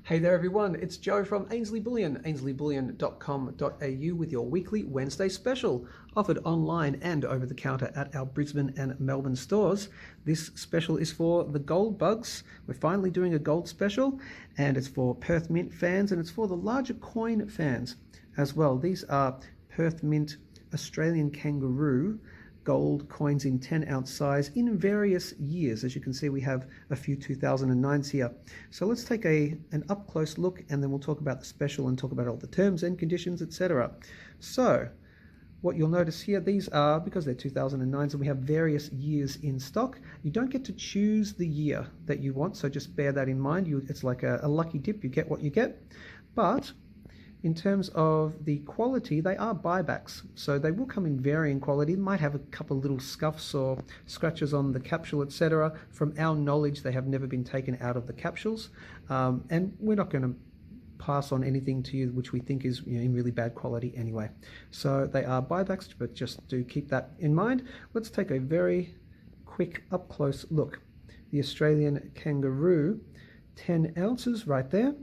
Hey there everyone, it's Joe from Ainslie Bullion, ainslieBullion.com.au with your weekly Wednesday special, offered online and over the counter at our Brisbane and Melbourne stores. This special is for the gold bugs. We're finally doing a gold special, and it's for Perth Mint fans, and it's for the larger coin fans as well. These are Perth Mint Australian Kangaroo gold coins in 10-ounce size in various years. As you can see, we have a few 2009s here. So let's take an up-close look, and then we'll talk about the special and talk about all the terms and conditions, etc. So what you'll notice here, these are, because they're 2009s and we have various years in stock, you don't get to choose the year that you want, so just bear that in mind. It's like a lucky dip, you get what you get. But in terms of the quality, they are buybacks, so they will come in varying quality. They might have a couple of little scuffs or scratches on the capsule, etc. From our knowledge, they have never been taken out of the capsules, and we're not going to pass on anything to you which we think is in really bad quality anyway. So they are buybacks, but just do keep that in mind. Let's take a very quick up-close look. The Australian Kangaroo, 10 ounces right there.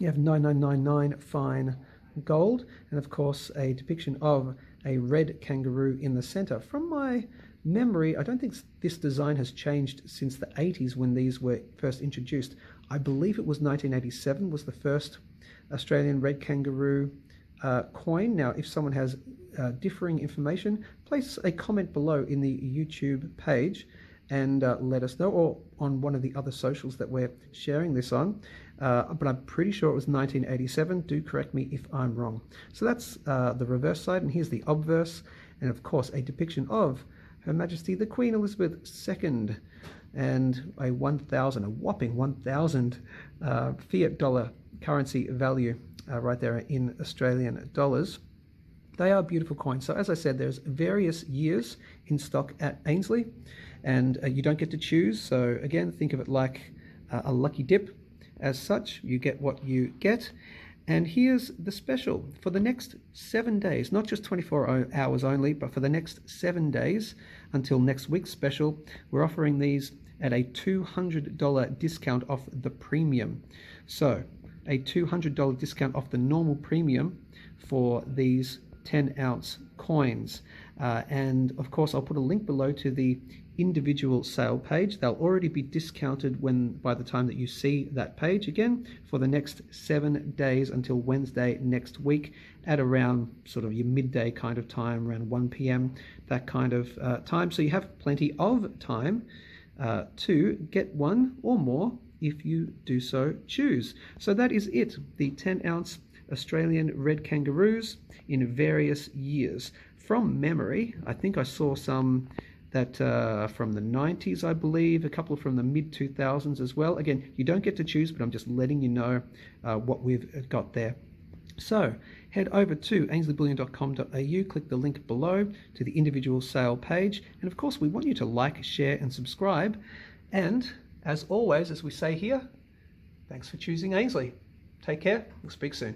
You have 9999 fine gold, and of course a depiction of a red kangaroo in the center. From my memory, I don't think this design has changed since the 80s when these were first introduced. I believe it was 1987 was the first Australian red kangaroo coin. Now, if someone has differing information, place a comment below in the YouTube page and let us know, or on one of the other socials that we're sharing this on. But I'm pretty sure it was 1987. Do correct me if I'm wrong. So that's the reverse side, and here's the obverse, and of course a depiction of Her Majesty the Queen Elizabeth II, and a whopping 1,000 fiat dollar currency value right there in Australian dollars. They are beautiful coins. So as I said, there's various years in stock at Ainslie, and you don't get to choose. So again, think of it like a lucky dip. As such, you get what you get. And here's the special. For the next 7 days, not just 24 hours only, but for the next 7 days until next week's special, we're offering these at a $200 discount off the premium. So a $200 discount off the normal premium for these 10-ounce coins. And of course, I'll put a link below to the individual sale page. They'll already be discounted by the time that you see that page again for the next 7 days until Wednesday next week at around sort of your midday kind of time, around 1 p.m, that kind of time. So you have plenty of time to get one or more if you do so choose. So that is it, the 10-ounce Australian red kangaroos in various years. From memory, I think I saw some that from the 90s, I believe, a couple from the mid-2000s as well. Again, you don't get to choose, but I'm just letting you know what we've got there. So head over to ainslieBullion.com.au, click the link below to the individual sale page, and of course we want you to like, share and subscribe. And as always, as we say here, thanks for choosing Ainslie. Take care, we'll speak soon.